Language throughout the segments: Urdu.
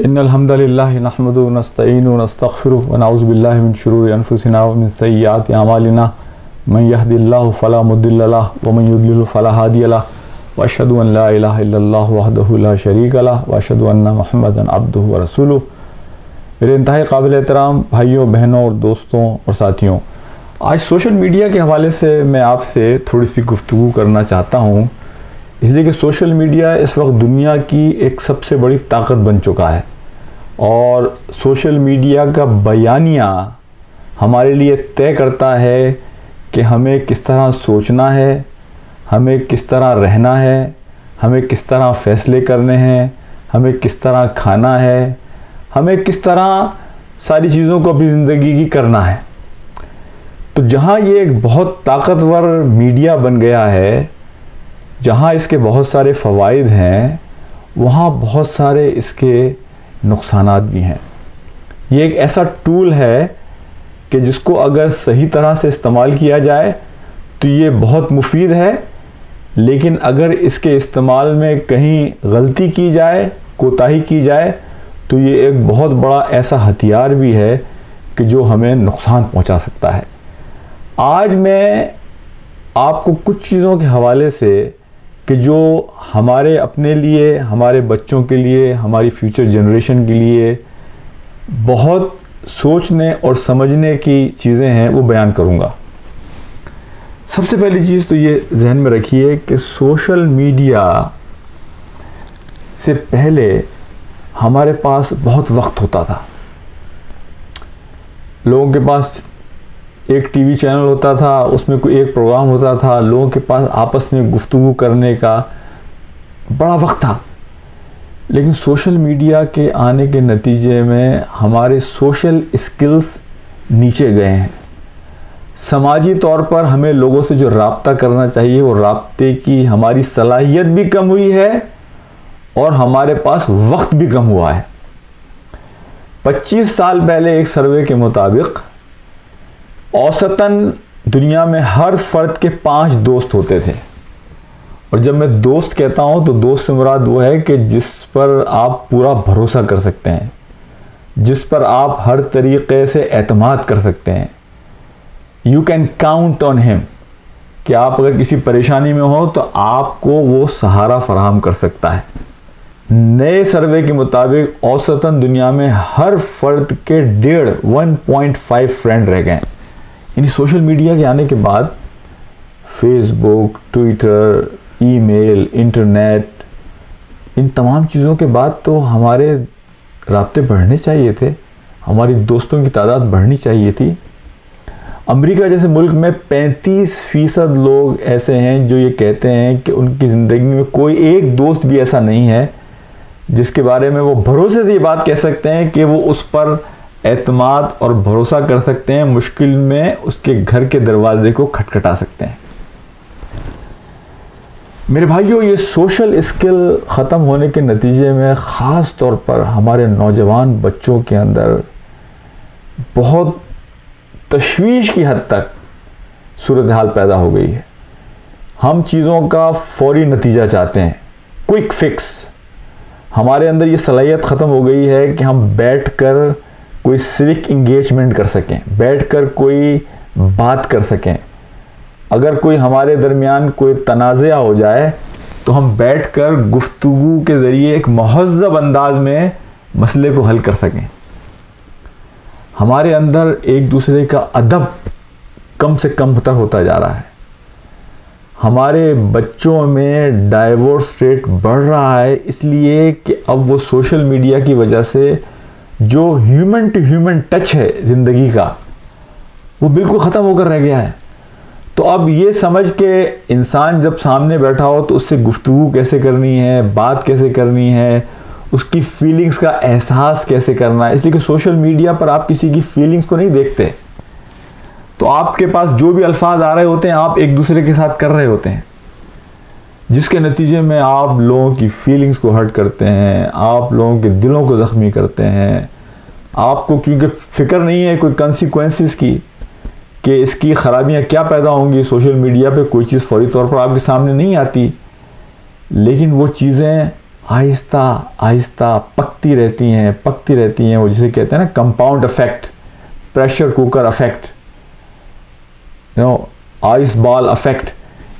ان الحمد للہ نحمده ونستعینه ونستغفره ونعوذ باللہ من شرور انفسنا ومن سیئات اعمالنا من یهد اللہ فلا مضل له ومن یضلل فلا ہادی له واشهد ان لا الہ الا اللہ وحدہ لا شریک له واشهد ان محمدا عبدہ ورسولہ۔ میرے انتہائی قابل احترام بھائیوں، بہنوں اور دوستوں اور ساتھیوں، آج سوشل میڈیا کے حوالے سے میں آپ سے تھوڑی سی گفتگو کرنا چاہتا ہوں، اس لیے کہ سوشل میڈیا اس وقت دنیا کی ایک سب سے بڑی طاقت بن چکا ہے، اور سوشل میڈیا کا بیانیہ ہمارے لیے طے کرتا ہے کہ ہمیں کس طرح سوچنا ہے، ہمیں کس طرح رہنا ہے، ہمیں کس طرح فیصلے کرنے ہیں، ہمیں کس طرح کھانا ہے، ہمیں کس طرح ساری چیزوں کو اپنی زندگی کی کرنا ہے۔ تو جہاں یہ ایک بہت طاقتور میڈیا بن گیا ہے، جہاں اس کے بہت سارے فوائد ہیں، وہاں بہت سارے اس کے نقصانات بھی ہیں۔ یہ ایک ایسا ٹول ہے کہ جس کو اگر صحیح طرح سے استعمال کیا جائے تو یہ بہت مفید ہے، لیکن اگر اس کے استعمال میں کہیں غلطی کی جائے، کوتاہی کی جائے، تو یہ ایک بہت بڑا ایسا ہتھیار بھی ہے کہ جو ہمیں نقصان پہنچا سکتا ہے۔ آج میں آپ کو کچھ چیزوں کے حوالے سے کہ جو ہمارے اپنے لیے، ہمارے بچوں کے لیے، ہماری فیوچر جنریشن کے لیے بہت سوچنے اور سمجھنے کی چیزیں ہیں، وہ بیان کروں گا۔ سب سے پہلی چیز تو یہ ذہن میں رکھیے کہ سوشل میڈیا سے پہلے ہمارے پاس بہت وقت ہوتا تھا۔ لوگوں کے پاس ایک ٹی وی چینل ہوتا تھا، اس میں کوئی ایک پروگرام ہوتا تھا، لوگوں کے پاس آپس میں گفتگو کرنے کا بڑا وقت تھا۔ لیکن سوشل میڈیا کے آنے کے نتیجے میں ہمارے سوشل اسکلز نیچے گئے ہیں۔ سماجی طور پر ہمیں لوگوں سے جو رابطہ کرنا چاہیے، وہ رابطے کی ہماری صلاحیت بھی کم ہوئی ہے اور ہمارے پاس وقت بھی کم ہوا ہے۔ 25 سال پہلے ایک سروے کے مطابق اوسطاً دنیا میں ہر فرد کے 5 دوست ہوتے تھے، اور جب میں دوست کہتا ہوں تو دوست سے مراد وہ ہے کہ جس پر آپ پورا بھروسہ کر سکتے ہیں، جس پر آپ ہر طریقے سے اعتماد کر سکتے ہیں۔ یو کین کاؤنٹ آن ہم، کہ آپ اگر کسی پریشانی میں ہو تو آپ کو وہ سہارا فراہم کر سکتا ہے۔ نئے سروے کے مطابق اوسطاً دنیا میں ہر فرد کے 1.5 فرینڈ رہ گئے ہیں۔ یعنی سوشل میڈیا کے آنے کے بعد فیس بک، ٹویٹر، ای میل، انٹرنیٹ، ان تمام چیزوں کے بعد تو ہمارے رابطے بڑھنے چاہیے تھے، ہماری دوستوں کی تعداد بڑھنی چاہیے تھی۔ امریکہ جیسے ملک میں 35% لوگ ایسے ہیں جو یہ کہتے ہیں کہ ان کی زندگی میں کوئی ایک دوست بھی ایسا نہیں ہے جس کے بارے میں وہ بھروسے سے یہ بات کہہ سکتے ہیں کہ وہ اس پر اعتماد اور بھروسہ کر سکتے ہیں، مشکل میں اس کے گھر کے دروازے کو کھٹکھٹا سکتے ہیں۔ میرے بھائیوں، یہ سوشل اسکل ختم ہونے کے نتیجے میں خاص طور پر ہمارے نوجوان بچوں کے اندر بہت تشویش کی حد تک صورتحال پیدا ہو گئی ہے۔ ہم چیزوں کا فوری نتیجہ چاہتے ہیں، کوئک فکس۔ ہمارے اندر یہ صلاحیت ختم ہو گئی ہے کہ ہم بیٹھ کر کوئی سوک انگیجمنٹ کر سکیں، بیٹھ کر کوئی بات کر سکیں۔ اگر کوئی ہمارے درمیان کوئی تنازعہ ہو جائے تو ہم بیٹھ کر گفتگو کے ذریعے ایک مہذب انداز میں مسئلے کو حل کر سکیں۔ ہمارے اندر ایک دوسرے کا ادب کم سے کم ہوتا جا رہا ہے۔ ہمارے بچوں میں ڈائیورس ریٹ بڑھ رہا ہے، اس لیے کہ اب وہ سوشل میڈیا کی وجہ سے جو ہیومن ٹو ہیومن ٹچ ہے زندگی کا، وہ بالکل ختم ہو کر رہ گیا ہے۔ تو اب یہ سمجھ کے انسان جب سامنے بیٹھا ہو تو اس سے گفتگو کیسے کرنی ہے، بات کیسے کرنی ہے، اس کی فیلنگز کا احساس کیسے کرنا ہے، اس لیے کہ سوشل میڈیا پر آپ کسی کی فیلنگز کو نہیں دیکھتے، تو آپ کے پاس جو بھی الفاظ آ رہے ہوتے ہیں آپ ایک دوسرے کے ساتھ کر رہے ہوتے ہیں، جس کے نتیجے میں آپ لوگوں کی فیلنگز کو ہرٹ کرتے ہیں، آپ لوگوں کے دلوں کو زخمی کرتے ہیں۔ آپ کو کیونکہ فکر نہیں ہے کوئی کنسیکوینسز کی کہ اس کی خرابیاں کیا پیدا ہوں گی، سوشل میڈیا پہ کوئی چیز فوری طور پر آپ کے سامنے نہیں آتی، لیکن وہ چیزیں آہستہ آہستہ پکتی رہتی ہیں. وہ جسے کہتے ہیں نا compound effect, pressure cooker effect, ice ball effect,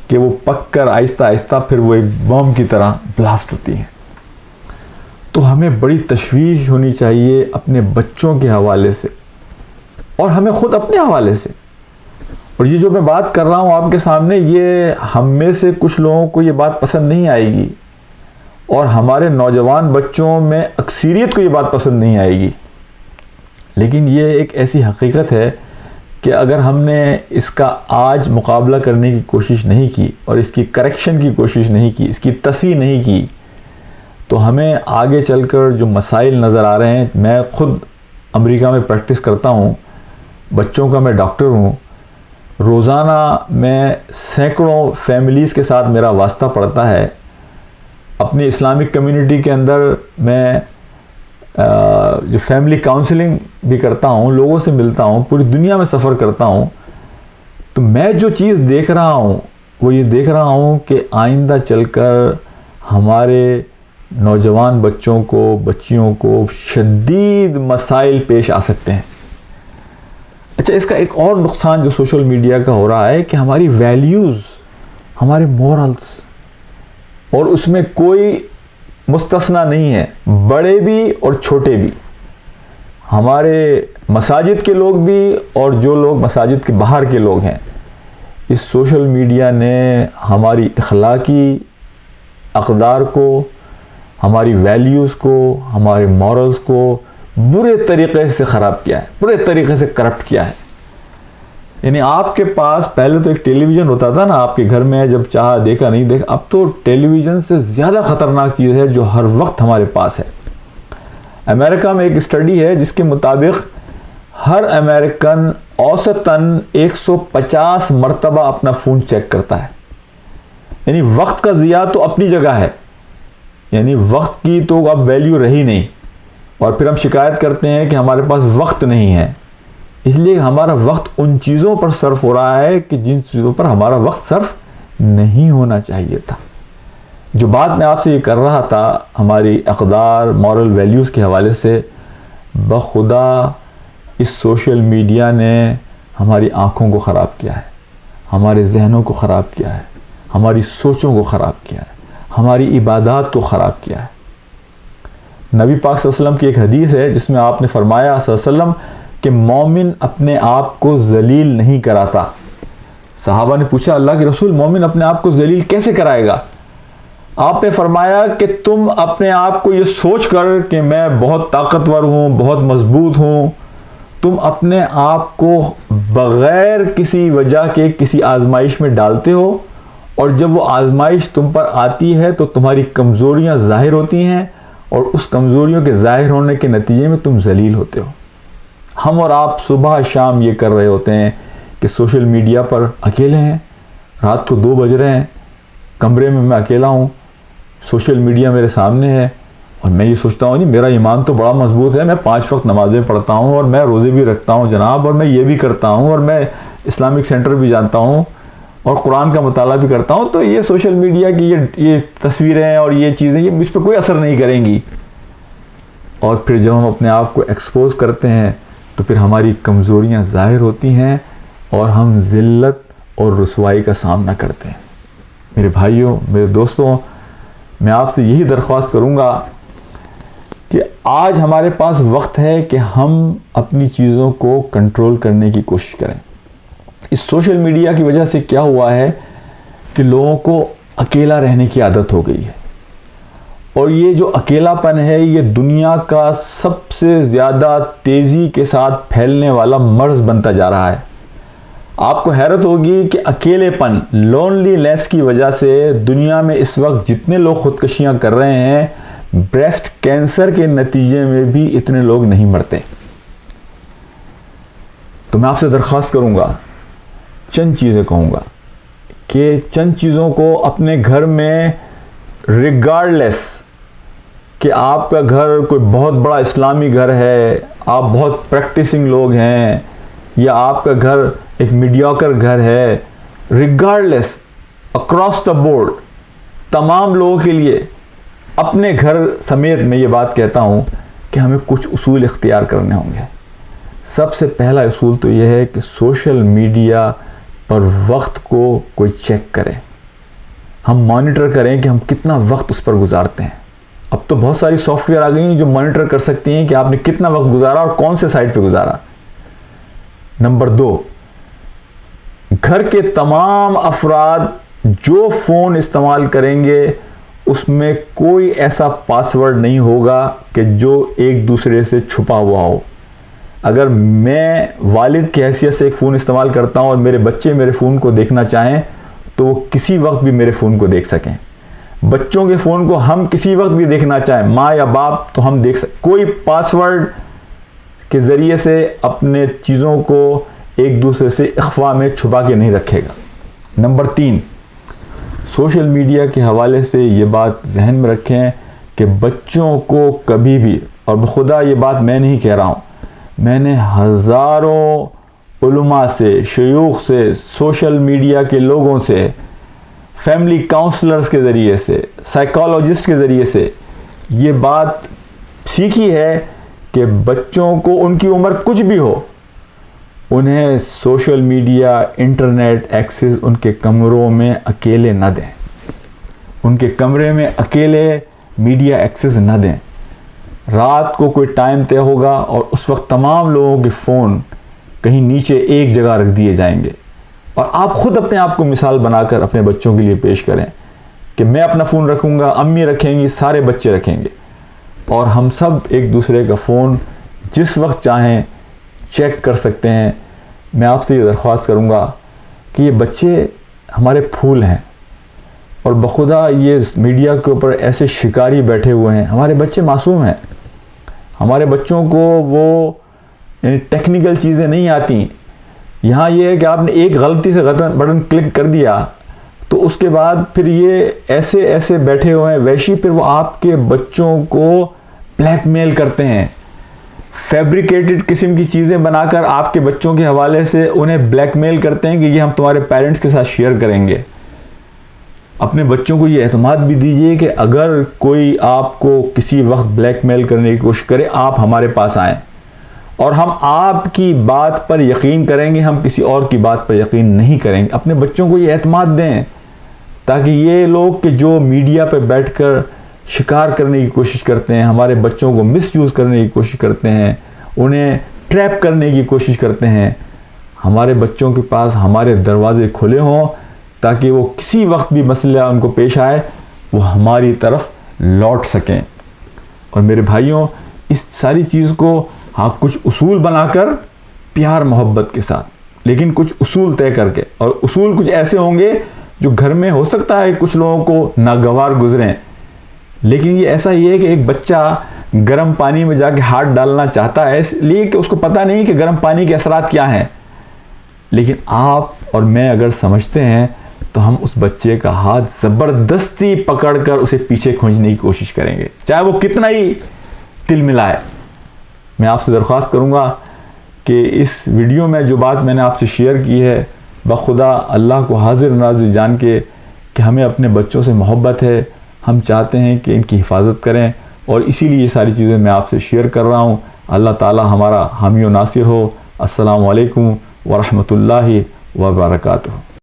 کہ وہ پک کر آہستہ آہستہ پھر وہ ایک بم کی طرح بلاسٹ ہوتی ہیں. تو ہمیں بڑی تشویش ہونی چاہیے اپنے بچوں کے حوالے سے اور ہمیں خود اپنے حوالے سے. اور یہ جو میں بات کر رہا ہوں آپ کے سامنے, یہ ہم میں سے کچھ لوگوں کو یہ بات پسند نہیں آئے گی, اور ہمارے نوجوان بچوں میں اکثریت کو یہ بات پسند نہیں آئے گی. لیکن یہ ایک ایسی حقیقت ہے کہ اگر ہم نے اس کا آج مقابلہ کرنے کی کوشش نہیں کی اور اس کی کریکشن کی کوشش نہیں کی, اس کی تصحیح نہیں کی, تو ہمیں آگے چل کر جو مسائل نظر آ رہے ہیں. میں خود امریکہ میں پریکٹس کرتا ہوں, بچوں کا میں ڈاکٹر ہوں. روزانہ میں سینکڑوں فیملیز کے ساتھ میرا واسطہ پڑتا ہے. اپنی اسلامک کمیونٹی کے اندر میں جو فیملی کاؤنسلنگ بھی کرتا ہوں, لوگوں سے ملتا ہوں, پوری دنیا میں سفر کرتا ہوں. تو میں جو چیز دیکھ رہا ہوں وہ یہ دیکھ رہا ہوں کہ آئندہ چل کر ہمارے نوجوان بچوں کو, بچیوں کو شدید مسائل پیش آ سکتے ہیں. اچھا, اس کا ایک اور نقصان جو سوشل میڈیا کا ہو رہا ہے کہ ہماری ویلیوز, ہمارے مورلز, اور اس میں کوئی مستثنا نہیں ہے, بڑے بھی اور چھوٹے بھی, ہمارے مساجد کے لوگ بھی اور جو لوگ مساجد کے باہر کے لوگ ہیں. اس سوشل میڈیا نے ہماری اخلاقی اقدار کو, ہماری ویلیوز کو, ہمارے مورلز کو برے طریقے سے خراب کیا ہے, برے طریقے سے کرپٹ کیا ہے. یعنی آپ کے پاس پہلے تو ایک ٹیلی ویژن ہوتا تھا نا آپ کے گھر میں, جب چاہا دیکھا نہیں دیکھا. اب تو ٹیلی ویژن سے زیادہ خطرناک چیز ہے جو ہر وقت ہمارے پاس ہے. امریکہ میں ایک اسٹڈی ہے جس کے مطابق ہر امریکن اوسطاً 150 مرتبہ اپنا فون چیک کرتا ہے. یعنی وقت کا ضیاع تو اپنی جگہ ہے, یعنی وقت کی تو اب ویلیو رہی نہیں, اور پھر ہم شکایت کرتے ہیں کہ ہمارے پاس وقت نہیں ہے. اس لیے ہمارا وقت ان چیزوں پر صرف ہو رہا ہے کہ جن چیزوں پر ہمارا وقت صرف نہیں ہونا چاہیے تھا. جو بات میں آپ سے یہ کر رہا تھا ہماری اقدار, مورل ویلیوز کے حوالے سے, بخدا اس سوشل میڈیا نے ہماری آنکھوں کو خراب کیا ہے, ہمارے ذہنوں کو خراب کیا ہے, ہماری سوچوں کو خراب کیا ہے, ہماری عبادات کو خراب کیا ہے. نبی پاک صلی اللہ علیہ وسلم کی ایک حدیث ہے جس میں آپ نے فرمایا صلی اللہ علیہ وسلم کہ مومن اپنے آپ کو ذلیل نہیں کراتا. صحابہ نے پوچھا اللہ کے رسول مومن اپنے آپ کو ذلیل کیسے کرائے گا؟ آپ نے فرمایا کہ تم اپنے آپ کو یہ سوچ کر کہ میں بہت طاقتور ہوں, بہت مضبوط ہوں, تم اپنے آپ کو بغیر کسی وجہ کے کسی آزمائش میں ڈالتے ہو, اور جب وہ آزمائش تم پر آتی ہے تو تمہاری کمزوریاں ظاہر ہوتی ہیں, اور اس کمزوریوں کے ظاہر ہونے کے نتیجے میں تم ذلیل ہوتے ہو. ہم اور آپ صبح شام یہ کر رہے ہوتے ہیں کہ سوشل میڈیا پر اکیلے ہیں, رات کو 2 بج رہے ہیں, کمرے میں اکیلا ہوں, سوشل میڈیا میرے سامنے ہے, اور میں یہ سوچتا ہوں نہیں میرا ایمان تو بڑا مضبوط ہے, میں 5 وقت نمازیں پڑھتا ہوں, اور میں روزے بھی رکھتا ہوں جناب, اور میں یہ بھی کرتا ہوں, اور میں اسلامک سینٹر بھی جانتا ہوں, اور قرآن کا مطالعہ بھی کرتا ہوں. تو یہ سوشل میڈیا کی یہ تصویریں اور یہ چیزیں یہ مجھ پہ کوئی اثر نہیں کریں گی. اور پھر جب ہم اپنے آپ کو ایکسپوز کرتے ہیں تو پھر ہماری کمزوریاں ظاہر ہوتی ہیں اور ہم ذلت اور رسوائی کا سامنا کرتے ہیں. میرے بھائیوں, میرے دوستوں, میں آپ سے یہی درخواست کروں گا کہ آج ہمارے پاس وقت ہے کہ ہم اپنی چیزوں کو کنٹرول کرنے کی کوشش کریں. اس سوشل میڈیا کی وجہ سے کیا ہوا ہے کہ لوگوں کو اکیلا رہنے کی عادت ہو گئی ہے, اور یہ جو اکیلا پن ہے یہ دنیا کا سب سے زیادہ تیزی کے ساتھ پھیلنے والا مرض بنتا جا رہا ہے. آپ کو حیرت ہوگی کہ اکیلے پن, لونلی نیس کی وجہ سے دنیا میں اس وقت جتنے لوگ خودکشیاں کر رہے ہیں, بریسٹ کینسر کے نتیجے میں بھی اتنے لوگ نہیں مرتے. تو میں آپ سے درخواست کروں گا, چند چیزیں کہوں گا کہ چند چیزوں کو اپنے گھر میں ریگارڈلیس کہ آپ کا گھر کوئی بہت بڑا اسلامی گھر ہے, آپ بہت پریکٹسنگ لوگ ہیں, یا آپ کا گھر ایک میڈیوکر گھر ہے, ریگارڈلیس اکراس دا بورڈ تمام لوگوں کے لیے اپنے گھر سمیت میں یہ بات کہتا ہوں کہ ہمیں کچھ اصول اختیار کرنے ہوں گے. سب سے پہلا اصول تو یہ ہے کہ سوشل میڈیا پر وقت کو کوئی چیک کرے. ہم مانیٹر کریں کہ ہم کتنا وقت اس پر گزارتے ہیں. اب تو بہت ساری سافٹ ویئر آ گئی ہیں جو مانیٹر کر سکتی ہیں کہ آپ نے کتنا وقت گزارا اور کون سے سائٹ پہ گزارا. نمبر 2، گھر کے تمام افراد جو فون استعمال کریں گے اس میں کوئی ایسا پاسورڈ نہیں ہوگا کہ جو ایک دوسرے سے چھپا ہوا ہو. اگر میں والد کی حیثیت سے ایک فون استعمال کرتا ہوں اور میرے بچے میرے فون کو دیکھنا چاہیں تو وہ کسی وقت بھی میرے فون کو دیکھ سکیں. بچوں کے فون کو ہم کسی وقت بھی دیکھنا چاہیں، ماں یا باپ، تو ہم دیکھ سکیں. کوئی پاسورڈ کے ذریعے سے اپنے چیزوں کو ایک دوسرے سے اخفا میں چھپا کے نہیں رکھے گا. نمبر 3، سوشل میڈیا کے حوالے سے یہ بات ذہن میں رکھیں کہ بچوں کو کبھی بھی، اور بخدا یہ بات میں نہیں کہہ رہا ہوں، میں نے ہزاروں علماء سے، شیوخ سے، سوشل میڈیا کے لوگوں سے، فیملی کاؤنسلرز کے ذریعے سے، سائیکالوجسٹ کے ذریعے سے یہ بات سیکھی ہے کہ بچوں کو ان کی عمر کچھ بھی ہو انہیں سوشل میڈیا، انٹرنیٹ ایکسس ان کے کمروں میں اکیلے نہ دیں. ان کے کمرے میں اکیلے میڈیا ایکسس نہ دیں. رات کو کوئی ٹائم طے ہوگا اور اس وقت تمام لوگوں کے فون کہیں نیچے ایک جگہ رکھ دیے جائیں گے. اور آپ خود اپنے آپ کو مثال بنا کر اپنے بچوں کے لیے پیش کریں کہ میں اپنا فون رکھوں گا، امی رکھیں گی، سارے بچے رکھیں گے، اور ہم سب ایک دوسرے کا فون جس وقت چاہیں چیک کر سکتے ہیں. میں آپ سے یہ درخواست کروں گا کہ یہ بچے ہمارے پھول ہیں اور بخدا یہ میڈیا کے اوپر ایسے شکاری بیٹھے ہوئے ہیں. ہمارے بچے معصوم ہیں. ہمارے بچوں کو وہ ٹیکنیکل چیزیں نہیں آتی. یہاں یہ ہے کہ آپ نے ایک غلطی سے بٹن کلک کر دیا تو اس کے بعد پھر یہ ایسے بیٹھے ہوئے ہیں ویشی، پھر وہ آپ کے بچوں کو بلیک میل کرتے ہیں. فیبریکیٹڈ قسم کی چیزیں بنا کر آپ کے بچوں کے حوالے سے انہیں بلیک میل کرتے ہیں کہ یہ ہم تمہارے پیرنٹس کے ساتھ شیئر کریں گے. اپنے بچوں کو یہ اعتماد بھی دیجئے کہ اگر کوئی آپ کو کسی وقت بلیک میل کرنے کی کوشش کرے آپ ہمارے پاس آئیں اور ہم آپ کی بات پر یقین کریں گے، ہم کسی اور کی بات پر یقین نہیں کریں گے. اپنے بچوں کو یہ اعتماد دیں تاکہ یہ لوگ کہ جو میڈیا پہ بیٹھ کر شکار کرنے کی کوشش کرتے ہیں، ہمارے بچوں کو مس یوز کرنے کی کوشش کرتے ہیں، انہیں ٹریپ کرنے کی کوشش کرتے ہیں، ہمارے بچوں کے پاس ہمارے دروازے کھلے ہوں تاکہ وہ کسی وقت بھی مسئلہ ان کو پیش آئے وہ ہماری طرف لوٹ سکیں. اور میرے بھائیوں، اس ساری چیز کو ہاں کچھ اصول بنا کر پیار محبت کے ساتھ، لیکن کچھ اصول طے کر کے، اور اصول کچھ ایسے ہوں گے جو گھر میں ہو سکتا ہے کچھ لوگوں کو ناگوار گزریں، لیکن یہ ایسا ہی ہے کہ ایک بچہ گرم پانی میں جا کے ہاتھ ڈالنا چاہتا ہے اس لیے کہ اس کو پتہ نہیں کہ گرم پانی کے اثرات کیا ہیں، لیکن آپ اور میں اگر سمجھتے ہیں تو ہم اس بچے کا ہاتھ زبردستی پکڑ کر اسے پیچھے کھینچنے کی کوشش کریں گے، چاہے وہ کتنا ہی تل ملائے. میں آپ سے درخواست کروں گا کہ اس ویڈیو میں جو بات میں نے آپ سے شیئر کی ہے، بخدا اللہ کو حاضر ناظر جان کے کہ ہمیں اپنے بچوں سے محبت ہے، ہم چاہتے ہیں کہ ان کی حفاظت کریں، اور اسی لیے یہ ساری چیزیں میں آپ سے شیئر کر رہا ہوں. اللہ تعالی ہمارا حامی و ناصر ہو. السلام علیکم ورحمۃ اللہ وبرکاتہ.